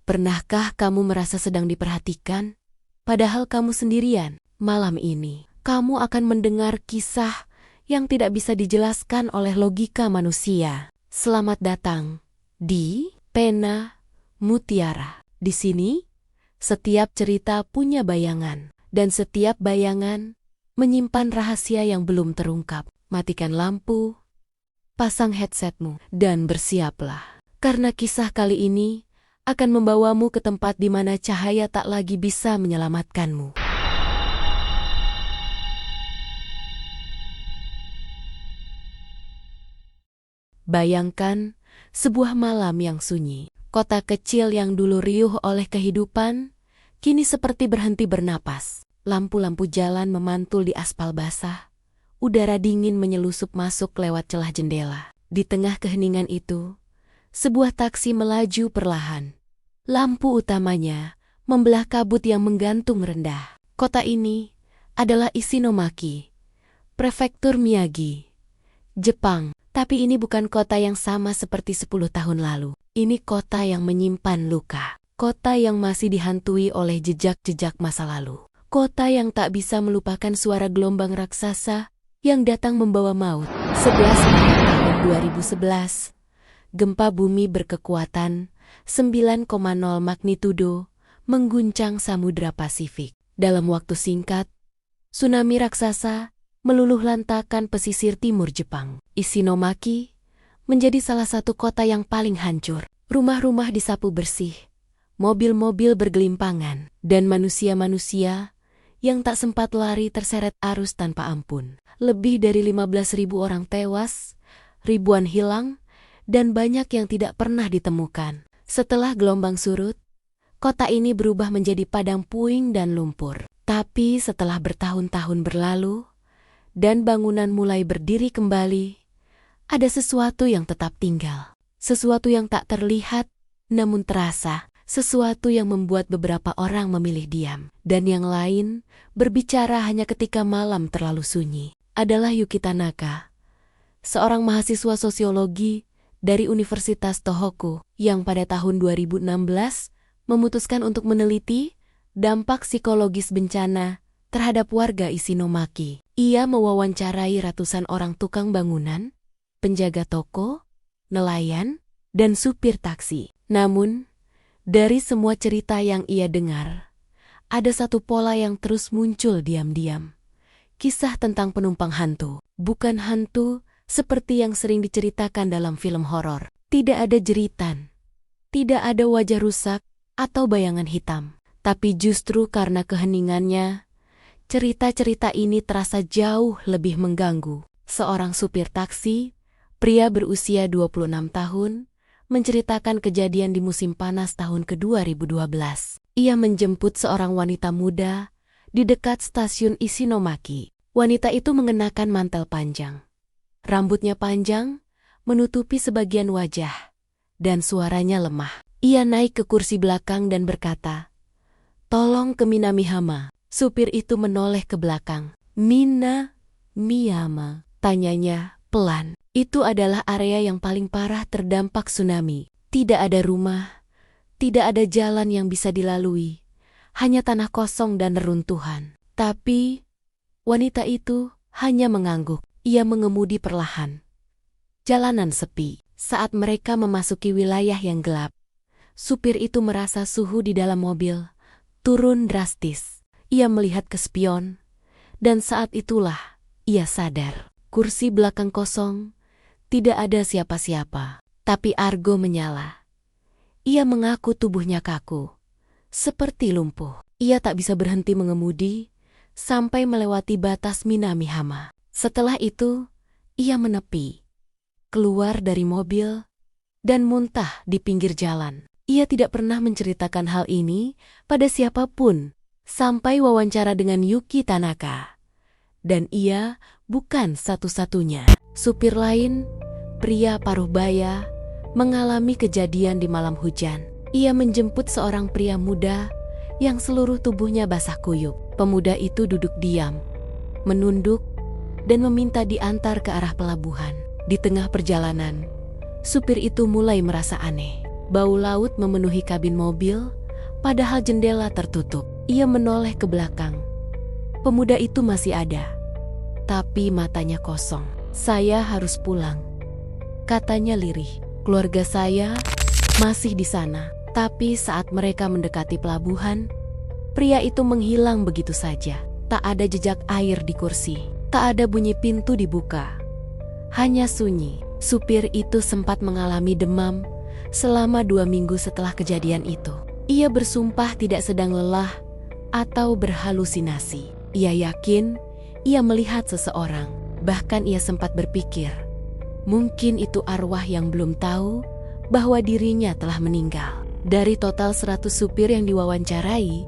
Pernahkah kamu merasa sedang diperhatikan? Padahal kamu sendirian. Malam ini, kamu akan mendengar kisah yang tidak bisa dijelaskan oleh logika manusia. Selamat datang di Pena Mutiara. Di sini, setiap cerita punya bayangan, dan setiap bayangan menyimpan rahasia yang belum terungkap. Matikan lampu, pasang headsetmu, dan bersiaplah. Karena kisah kali ini akan membawamu ke tempat di mana cahaya tak lagi bisa menyelamatkanmu. Bayangkan sebuah malam yang sunyi. Kota kecil yang dulu riuh oleh kehidupan, kini seperti berhenti bernapas. Lampu-lampu jalan memantul di aspal basah. Udara dingin menyelusup masuk lewat celah jendela. Di tengah keheningan itu, sebuah taksi melaju perlahan. Lampu utamanya membelah kabut yang menggantung rendah. Kota ini adalah Ishinomaki, Prefektur Miyagi, Jepang. Tapi ini bukan kota yang sama seperti 10 tahun lalu. Ini kota yang menyimpan luka. Kota yang masih dihantui oleh jejak-jejak masa lalu. Kota yang tak bisa melupakan suara gelombang raksasa yang datang membawa maut. 11 Maret tahun 2011. Gempa bumi berkekuatan 9,0 magnitudo mengguncang Samudra Pasifik. Dalam waktu singkat, tsunami raksasa meluluh lantakan pesisir timur Jepang. Ishinomaki menjadi salah satu kota yang paling hancur. Rumah-rumah disapu bersih, mobil-mobil bergelimpangan, dan manusia-manusia yang tak sempat lari terseret arus tanpa ampun. Lebih dari 15.000 orang tewas, ribuan hilang, dan banyak yang tidak pernah ditemukan. Setelah gelombang surut, kota ini berubah menjadi padang puing dan lumpur. Tapi setelah bertahun-tahun berlalu, dan bangunan mulai berdiri kembali, ada sesuatu yang tetap tinggal. Sesuatu yang tak terlihat, namun terasa. Sesuatu yang membuat beberapa orang memilih diam, dan yang lain berbicara hanya ketika malam terlalu sunyi. Adalah Yuki Tanaka, seorang mahasiswa sosiologi dari Universitas Tohoku yang pada tahun 2016 memutuskan untuk meneliti dampak psikologis bencana terhadap warga Ishinomaki. Ia mewawancarai ratusan orang tukang bangunan, penjaga toko, nelayan, dan supir taksi. Namun, dari semua cerita yang ia dengar, ada satu pola yang terus muncul diam-diam. Kisah tentang penumpang hantu. Bukan hantu seperti yang sering diceritakan dalam film horor. Tidak ada jeritan, tidak ada wajah rusak atau bayangan hitam. Tapi justru karena keheningannya, cerita-cerita ini terasa jauh lebih mengganggu. Seorang supir taksi, pria berusia 26 tahun, menceritakan kejadian di musim panas tahun ke-2012. Ia menjemput seorang wanita muda di dekat stasiun Ishinomaki. Wanita itu mengenakan mantel panjang. Rambutnya panjang, menutupi sebagian wajah, dan suaranya lemah. Ia naik ke kursi belakang dan berkata, "Tolong ke Minamihama." Supir itu menoleh ke belakang. "Minamihama?" tanyanya pelan. "Itu adalah area yang paling parah terdampak tsunami. Tidak ada rumah, tidak ada jalan yang bisa dilalui, hanya tanah kosong dan reruntuhan." Tapi wanita itu hanya mengangguk. Ia mengemudi perlahan. Jalanan sepi. Saat mereka memasuki wilayah yang gelap, supir itu merasa suhu di dalam mobil turun drastis. Ia melihat ke spion, dan saat itulah ia sadar. Kursi belakang kosong, tidak ada siapa-siapa. Tapi argo menyala. Ia mengaku tubuhnya kaku, seperti lumpuh. Ia tak bisa berhenti mengemudi sampai melewati batas Minamihama. Setelah itu, ia menepi, keluar dari mobil, dan muntah di pinggir jalan. Ia tidak pernah menceritakan hal ini pada siapapun, sampai wawancara dengan Yuki Tanaka. Dan ia bukan satu-satunya. Supir lain, pria paruh baya, mengalami kejadian di malam hujan. Ia menjemput seorang pria muda yang seluruh tubuhnya basah kuyup. Pemuda itu duduk diam, menunduk, dan meminta diantar ke arah pelabuhan. Di tengah perjalanan, supir itu mulai merasa aneh. Bau laut memenuhi kabin mobil, padahal jendela tertutup. Ia menoleh ke belakang. Pemuda itu masih ada, tapi matanya kosong. "Saya harus pulang," katanya lirih. "Keluarga saya masih di sana." Tapi saat mereka mendekati pelabuhan, pria itu menghilang begitu saja. Tak ada jejak air di kursi, tak ada bunyi pintu dibuka. Hanya sunyi. Supir itu sempat mengalami demam selama 2 minggu setelah kejadian itu. Ia bersumpah tidak sedang lelah atau berhalusinasi. Ia yakin ia melihat seseorang. Bahkan ia sempat berpikir, mungkin itu arwah yang belum tahu bahwa dirinya telah meninggal. Dari total 100 supir yang diwawancarai,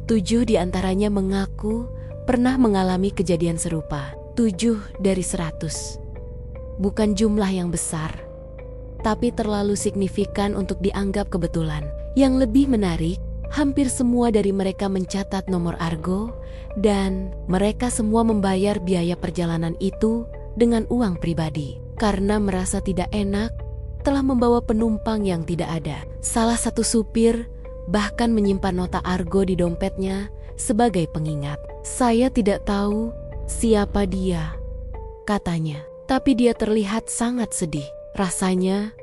7 diantaranya mengaku pernah mengalami kejadian serupa. 7 dari 100. Bukan jumlah yang besar, tapi terlalu signifikan untuk dianggap kebetulan. Yang lebih menarik, hampir semua dari mereka mencatat nomor argo dan mereka semua membayar biaya perjalanan itu dengan uang pribadi. Karena merasa tidak enak, telah membawa penumpang yang tidak ada. Salah satu supir bahkan menyimpan nota argo di dompetnya sebagai pengingat. "Saya tidak tahu siapa dia," katanya. Tapi dia terlihat sangat sedih. "Rasanya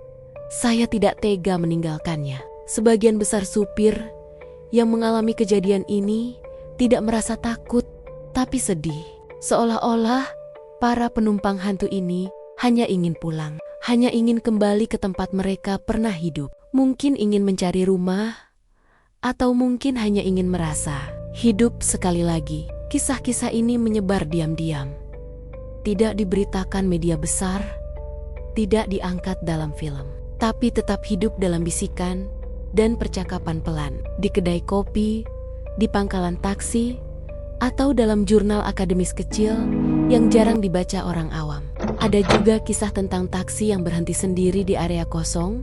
saya tidak tega meninggalkannya." Sebagian besar supir yang mengalami kejadian ini tidak merasa takut, tapi sedih. Seolah-olah para penumpang hantu ini hanya ingin pulang, hanya ingin kembali ke tempat mereka pernah hidup. Mungkin ingin mencari rumah, atau mungkin hanya ingin merasa hidup sekali lagi. Kisah-kisah ini menyebar diam-diam. Tidak diberitakan media besar, tidak diangkat dalam film, tapi tetap hidup dalam bisikan dan percakapan pelan. Di kedai kopi, di pangkalan taksi, atau dalam jurnal akademis kecil yang jarang dibaca orang awam. Ada juga kisah tentang taksi yang berhenti sendiri di area kosong,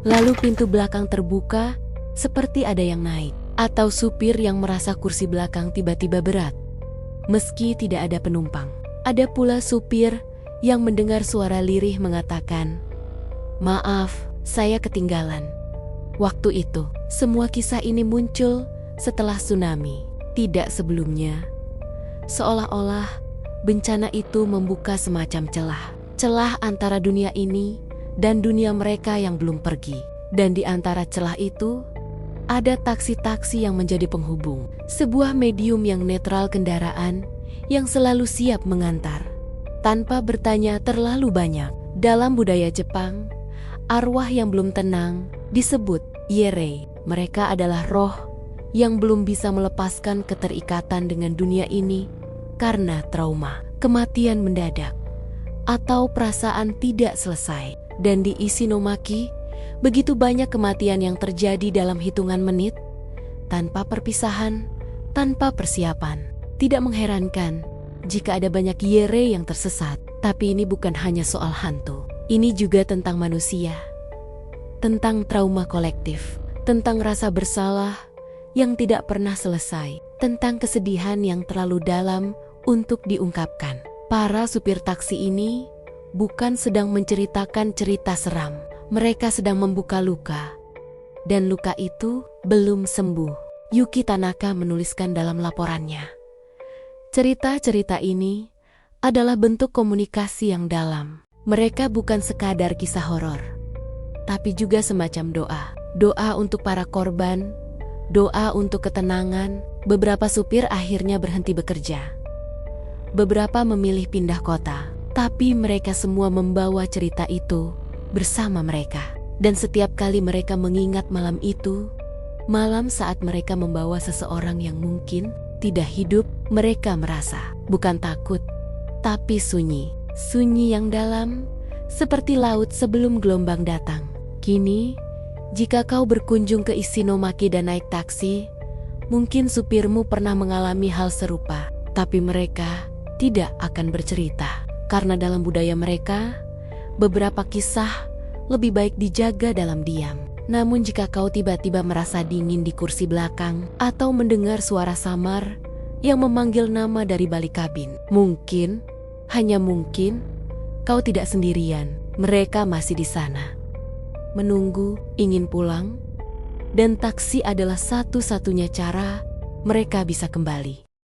lalu pintu belakang terbuka seperti ada yang naik. Atau supir yang merasa kursi belakang tiba-tiba berat, meski tidak ada penumpang. Ada pula supir yang mendengar suara lirih mengatakan, "Maaf, saya ketinggalan." Waktu itu, semua kisah ini muncul setelah tsunami, tidak sebelumnya. Seolah-olah bencana itu membuka semacam celah antara dunia ini dan dunia mereka yang belum pergi. Dan di antara celah itu, ada taksi-taksi yang menjadi penghubung, sebuah medium yang netral kendaraan yang selalu siap mengantar, tanpa bertanya terlalu banyak. Dalam budaya Jepang, arwah yang belum tenang disebut yere. Mereka adalah roh yang belum bisa melepaskan keterikatan dengan dunia ini karena trauma, kematian mendadak, atau perasaan tidak selesai. Dan di Isinomaki, begitu banyak kematian yang terjadi dalam hitungan menit, tanpa perpisahan, tanpa persiapan. Tidak mengherankan jika ada banyak yere yang tersesat. Tapi ini bukan hanya soal hantu. Ini juga tentang manusia, tentang trauma kolektif, tentang rasa bersalah yang tidak pernah selesai, tentang kesedihan yang terlalu dalam untuk diungkapkan. Para supir taksi ini bukan sedang menceritakan cerita seram. Mereka sedang membuka luka, dan luka itu belum sembuh. Yuki Tanaka menuliskan dalam laporannya, cerita-cerita ini adalah bentuk komunikasi yang dalam. Mereka bukan sekadar kisah horor, tapi juga semacam doa. Doa untuk para korban, doa untuk ketenangan. Beberapa supir akhirnya berhenti bekerja. Beberapa memilih pindah kota, tapi mereka semua membawa cerita itu bersama mereka. Dan setiap kali mereka mengingat malam itu, malam saat mereka membawa seseorang yang mungkin tidak hidup, mereka merasa bukan takut, tapi sunyi. Sunyi yang dalam, seperti laut sebelum gelombang datang. Kini, jika kau berkunjung ke Isinomaki dan naik taksi, mungkin supirmu pernah mengalami hal serupa, tapi mereka tidak akan bercerita. Karena dalam budaya mereka, beberapa kisah lebih baik dijaga dalam diam. Namun jika kau tiba-tiba merasa dingin di kursi belakang atau mendengar suara samar yang memanggil nama dari balik kabin, mungkin, hanya mungkin, kau tidak sendirian. Mereka masih di sana. menunggu, ingin pulang, dan taksi adalah satu-satunya cara mereka bisa kembali.